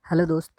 Hello दोस्त।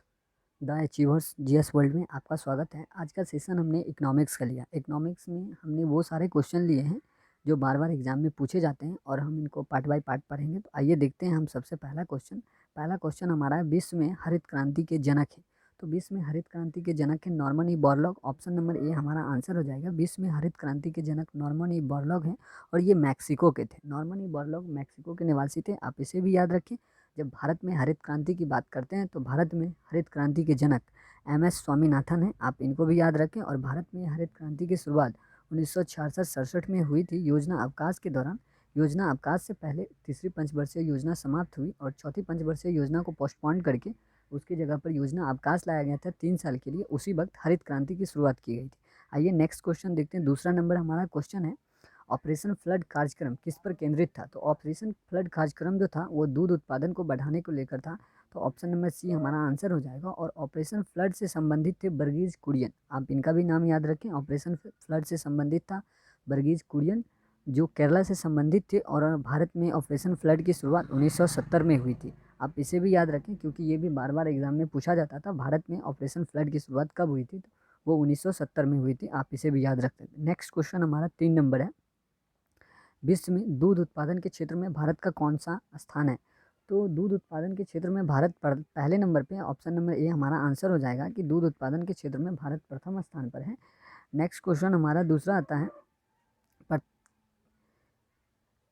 The achievers GS world में आपका स्वागत है। आज का सेशन हमने इकोनॉमिक्स का लिया। इकोनॉमिक्स में हमने वो सारे क्वेश्चन लिए हैं जो बार बार एग्जाम में पूछे जाते हैं और हम इनको पार्ट बाय पार्ट पढ़ेंगे। तो आइए देखते हैं हम सबसे पहला क्वेश्चन हमारा है, विश्व में हरित क्रांति के जनक है। तो विश्व में हरित क्रांति के जनक है Norman E Borlaug. Option number A हमारा आंसर हो जाएगा। विश्व में हरित क्रांति के जनक नॉर्मन ई बोरलॉग हैं और ये मैक्सिको के थे। नॉर्मन ई बोरलॉग मैक्सिको के निवासी थे। आप इसे भी याद रखें। जब भारत में हरित क्रांति की बात करते हैं तो भारत में हरित क्रांति के जनक एम.एस. स्वामीनाथन हैं। आप इनको भी याद रखें। और भारत में हरित क्रांति की शुरुआत 1966-67 में हुई थी योजना अवकाश के दौरान। योजना अवकाश से पहले तीसरी पंचवर्षीय योजना समाप्त हुई और चौथी पंचवर्षीय योजना को पोस्टपोन करके उसकी जगह पर योजना अवकाश लाया गया था 3 साल के लिए। उसी वक्त हरित क्रांति की शुरुआत की गई थी। आइए नेक्स्ट क्वेश्चन देखते हैं। दूसरा नंबर हमारा क्वेश्चन है, ऑपरेशन फ्लड कार्यक्रम किस पर केंद्रित था? तो ऑपरेशन फ्लड कार्यक्रम जो था वो दूध उत्पादन को बढ़ाने को लेकर था। तो ऑप्शन नंबर सी हमारा आंसर हो जाएगा। और ऑपरेशन फ्लड से संबंधित थे वर्गीज कुरियन। आप इनका भी नाम याद रखें। ऑपरेशन फ्लड से संबंधित था वर्गीज कुरियन जो केरला से संबंधित थे। और भारत में ऑपरेशन फ्लड की शुरुआत 1970 में हुई थी। आप इसे भी याद रखें क्योंकि ये भी बार बार एग्जाम में पूछा जाता था। भारत में ऑपरेशन फ्लड की शुरुआत कब हुई थी? तो वो 1970 में हुई थी। आप इसे भी याद रखते थे। नेक्स्ट क्वेश्चन हमारा 3 नंबर है, विश्व में दूध उत्पादन के क्षेत्र में भारत का कौन सा स्थान है? तो दूध उत्पादन के क्षेत्र में भारत पहले नंबर पे है। ऑप्शन नंबर ए हमारा आंसर हो जाएगा कि दूध उत्पादन के क्षेत्र में भारत प्रथम स्थान पर है। नेक्स्ट क्वेश्चन हमारा दूसरा आता है,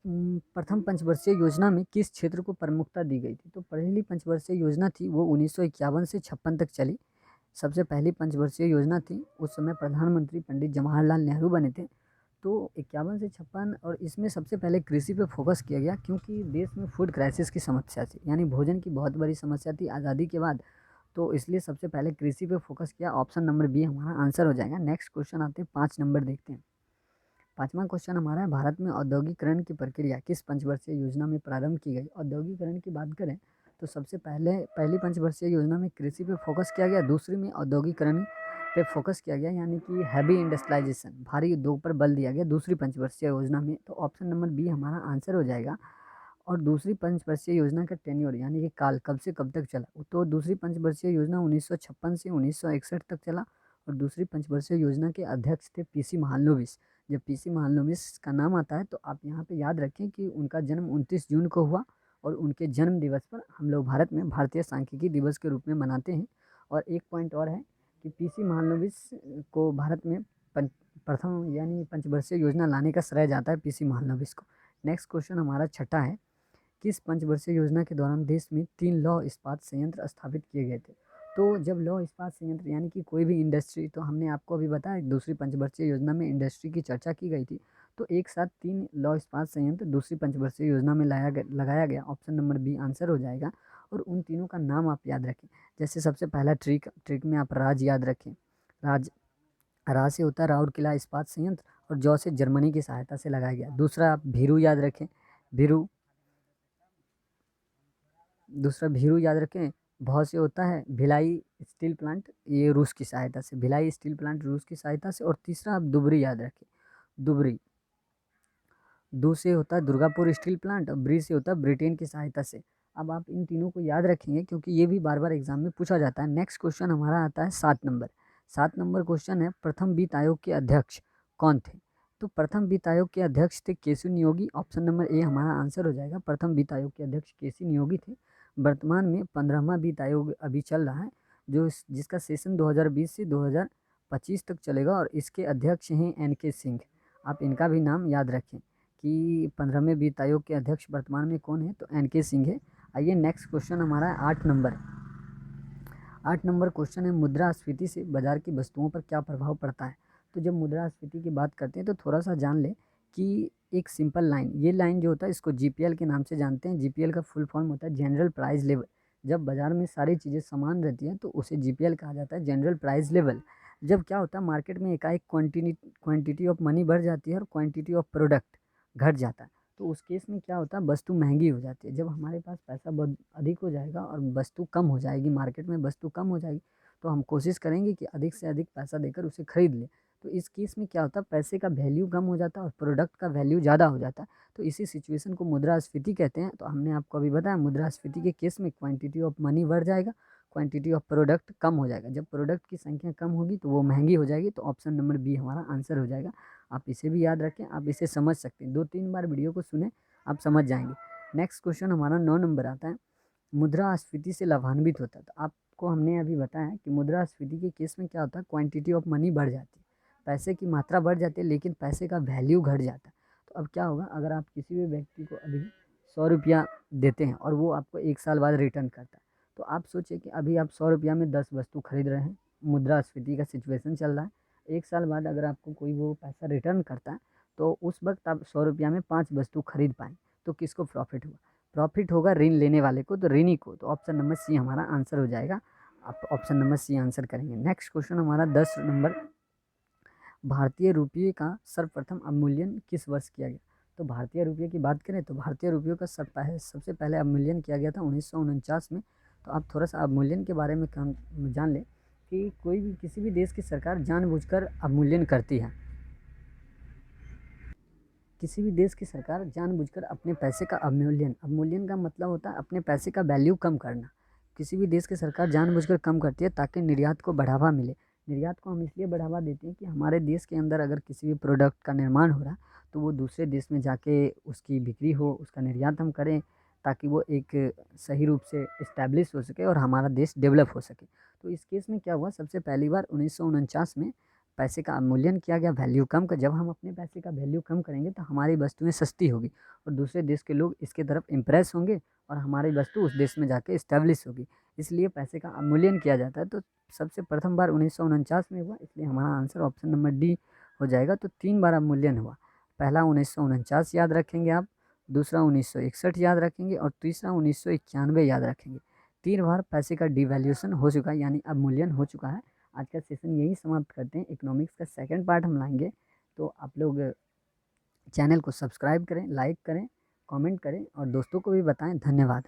प्रथम पंचवर्षीय योजना में किस क्षेत्र को प्रमुखता दी गई थी? तो पहली पंचवर्षीय योजना थी वो 1951 से 56 तक चली। सबसे पहली पंचवर्षीय योजना थी। उस समय प्रधानमंत्री पंडित जवाहरलाल नेहरू बने थे। तो 51 से 56 और इसमें सबसे पहले कृषि पे फोकस किया गया क्योंकि देश में फूड क्राइसिस की समस्या थी, यानी भोजन की बहुत बड़ी समस्या थी आज़ादी के बाद। तो इसलिए सबसे पहले कृषि पे फोकस किया। ऑप्शन नंबर बी हमारा आंसर हो जाएगा। नेक्स्ट क्वेश्चन आते हैं 5 नंबर देखते हैं। पाँचवा क्वेश्चन हमारा है, भारत में औद्योगिकरण की प्रक्रिया किस पंचवर्षीय योजना में प्रारंभ की गई? औद्योगिकरण की बात करें तो सबसे पहली पंचवर्षीय योजना में कृषि पे फोकस किया गया। दूसरी में औद्योगिकरण पे फोकस किया गया, यानी कि हैवी इंडस्ट्रियलाइजेशन, भारी उद्योग पर बल दिया गया दूसरी पंचवर्षीय योजना में। तो ऑप्शन नंबर बी हमारा आंसर हो जाएगा। और दूसरी पंचवर्षीय योजना का टेन्योर यानी कि काल कब से कब तक चला? तो दूसरी पंचवर्षीय योजना 1956 से 1961 तक चला। और दूसरी पंचवर्षीय योजना के अध्यक्ष थे पीसी महालनोबिस। जब पीसी महालनोबिस का नाम आता है तो आप यहाँ पे याद रखें कि उनका जन्म 29 जून को हुआ। और उनके जन्म दिवस पर हम लोग भारत में भारतीय सांख्यिकी दिवस के रूप में मनाते हैं। और एक पॉइंट और है कि पीसी महालनोबिस को भारत में प्रथम यानी पंचवर्षीय योजना लाने का श्रेय जाता है पीसी महालनोबिस को। नेक्स्ट क्वेश्चन हमारा छठा है, किस पंचवर्षीय योजना के दौरान देश में 3 लौह इस्पात संयंत्र स्थापित किए गए थे? तो जब लौह इस्पात संयंत्र यानी कि कोई भी इंडस्ट्री, तो हमने आपको अभी बताया दूसरी पंचवर्षीय योजना में इंडस्ट्री की चर्चा की गई थी। तो एक साथ 3 लौह इस्पात संयंत्र दूसरी पंचवर्षीय योजना में लगाया गया। ऑप्शन नंबर बी आंसर हो जाएगा। और उन तीनों का नाम आप याद रखें। जैसे सबसे पहला ट्रिक में आप राज याद रखें। राज रा से होता है राउरकेला इस्पात संयंत्र और जौ से जर्मनी की सहायता से लगाया गया। दूसरा आप भीरू याद रखें। भीरू दूसरा भीरू याद रखें। भौ से होता है भिलाई स्टील प्लांट, ये रूस की सहायता से, भिलाई स्टील प्लांट रूस की सहायता से। और तीसरा आप दुबरी याद रखें। दुबरी दू से होता है दुर्गापुर स्टील प्लांट और ब्री से होता है ब्रिटेन की सहायता से। अब आप इन तीनों को याद रखेंगे क्योंकि ये भी बार बार एग्जाम में पूछा जाता है। नेक्स्ट क्वेश्चन हमारा आता है 7 नंबर। 7 नंबर क्वेश्चन है, प्रथम वित्त आयोग के अध्यक्ष कौन थे? तो प्रथम वित्त आयोग के अध्यक्ष थे केसी नियोगी। ऑप्शन नंबर ए हमारा आंसर हो जाएगा। प्रथम वित्त आयोग के अध्यक्ष केसी नियोगी थे। वर्तमान में 15वां वित्त आयोग अभी चल रहा है जिसका सेशन 2020 से 2025 तक चलेगा। और इसके अध्यक्ष हैं एन.के. सिंह। आप इनका भी नाम याद रखें कि 15वें वित्त आयोग के अध्यक्ष वर्तमान में कौन है? तो एन.के. सिंह है। आइए नेक्स्ट क्वेश्चन हमारा है 8 नंबर। 8 नंबर क्वेश्चन है, मुद्रास्फीति से बाजार की वस्तुओं पर क्या प्रभाव पड़ता है? तो जब मुद्रास्फीति की बात करते हैं तो थोड़ा सा जान ले कि एक सिंपल लाइन, ये लाइन जो होता है इसको जीपीएल के नाम से जानते हैं। जीपीएल का फुल फॉर्म होता है जनरल प्राइस लेवल। जब बाजार में सारी चीज़ें समान रहती हैं तो उसे जीपीएल कहा जाता है, जनरल प्राइस लेवल। जब क्या होता है मार्केट में एकाएक क्वांटिटी ऑफ मनी बढ़ जाती है और क्वांटिटी ऑफ प्रोडक्ट घट जाता है, तो उस केस में क्या होता है वस्तु महंगी हो जाती है। जब हमारे पास पैसा बहुत अधिक हो जाएगा और वस्तु कम हो जाएगी, मार्केट में वस्तु कम हो जाएगी, तो हम कोशिश करेंगे कि अधिक से अधिक पैसा देकर उसे खरीद लें। तो इस केस में क्या होता है पैसे का वैल्यू कम हो जाता है और प्रोडक्ट का वैल्यू ज़्यादा हो जाता है। तो इसी सिचुएशन को मुद्रास्फीति कहते हैं। तो हमने आपको अभी बताया मुद्रास्फीति के केस में क्वांटिटी ऑफ मनी बढ़ जाएगा, क्वांटिटी ऑफ प्रोडक्ट कम हो जाएगा। जब प्रोडक्ट की संख्या कम होगी तो वो महंगी हो जाएगी, तो ऑप्शन नंबर बी हमारा आंसर हो जाएगा। आप इसे भी याद रखें, आप इसे समझ सकते हैं, 2-3 बार वीडियो को सुने, आप समझ जाएंगे। नेक्स्ट क्वेश्चन हमारा 9 नंबर आता है, मुद्रास्फीति से लाभान्वित होता है। तो आपको हमने अभी बताया कि मुद्रास्फीति के केस में क्या होता है, क्वांटिटी ऑफ मनी बढ़ जाती है, पैसे की मात्रा बढ़ जाती है, लेकिन पैसे का वैल्यू घट जाता है। तो अब क्या होगा, अगर आप किसी भी व्यक्ति को अभी 100 रुपया देते हैं और वो आपको 1 साल बाद रिटर्न करता है, तो आप सोचिए कि अभी आप 100 रुपया में 10 वस्तु खरीद रहे हैं, मुद्रास्फीति का सिचुएशन चल रहा है। 1 साल बाद अगर आपको कोई वो पैसा रिटर्न करता है, तो उस वक्त आप 100 रुपया में 5 वस्तु खरीद पाएँ, तो किसको प्रॉफिट हुआ? प्रॉफिट होगा ऋण लेने वाले को, तो ऋणी को। तो ऑप्शन नंबर सी हमारा आंसर हो जाएगा। आप ऑप्शन नंबर सी आंसर करेंगे। नेक्स्ट क्वेश्चन हमारा 10 नंबर, भारतीय रुपये का सर्वप्रथम अवमूल्यन किस वर्ष किया गया? तो भारतीय रुपये की बात करें तो भारतीय रुपयों का सबसे पहले अवमूल्यन किया गया था 1949 में। तो आप थोड़ा सा अवमूल्यन के बारे में जान लें कि कोई भी किसी भी देश की सरकार जानबूझकर अवमूल्यन करती है। किसी भी देश की सरकार जानबूझकर अपने पैसे का अवमूल्यन का मतलब होता है अपने पैसे का वैल्यू कम करना। किसी भी देश की सरकार जानबूझकर कम करती है ताकि निर्यात को बढ़ावा मिले। निर्यात को हम इसलिए बढ़ावा देते हैं कि हमारे देश के अंदर अगर किसी भी प्रोडक्ट का निर्माण हो रहा है तो वो दूसरे देश में जाके उसकी बिक्री हो, उसका निर्यात हम करें, ताकि वो एक सही रूप से इस्टेब्लिश हो सके और हमारा देश डेवलप हो सके। तो इस केस में क्या हुआ, सबसे पहली बार 1949 में पैसे का अवमूल्यन किया गया, वैल्यू कम कर। जब हम अपने पैसे का वैल्यू कम करेंगे तो हमारी वस्तुएं सस्ती होगी और दूसरे देश के लोग इसके तरफ इम्प्रेस होंगे और हमारी वस्तु उस देश में जाके इस्टेब्लिश होगी, इसलिए पैसे का अवमूल्यन किया जाता है। तो सबसे प्रथम बार 1949 में हुआ, इसलिए हमारा आंसर ऑप्शन नंबर डी हो जाएगा। तो 3 बार अवमूल्यन हुआ, पहला 1949 याद रखेंगे आप, दूसरा 1961 याद रखेंगे और तीसरा 1991 याद रखेंगे। 3 बार पैसे का डिवैल्यूएशन हो चुका है, यानी अवमूल्यन हो चुका है। आज का सेशन यही समाप्त करते हैं। इकोनॉमिक्स का सेकंड पार्ट हम लाएंगे, तो आप लोग चैनल को सब्सक्राइब करें, लाइक करें, कमेंट करें और दोस्तों को भी बताएं। धन्यवाद।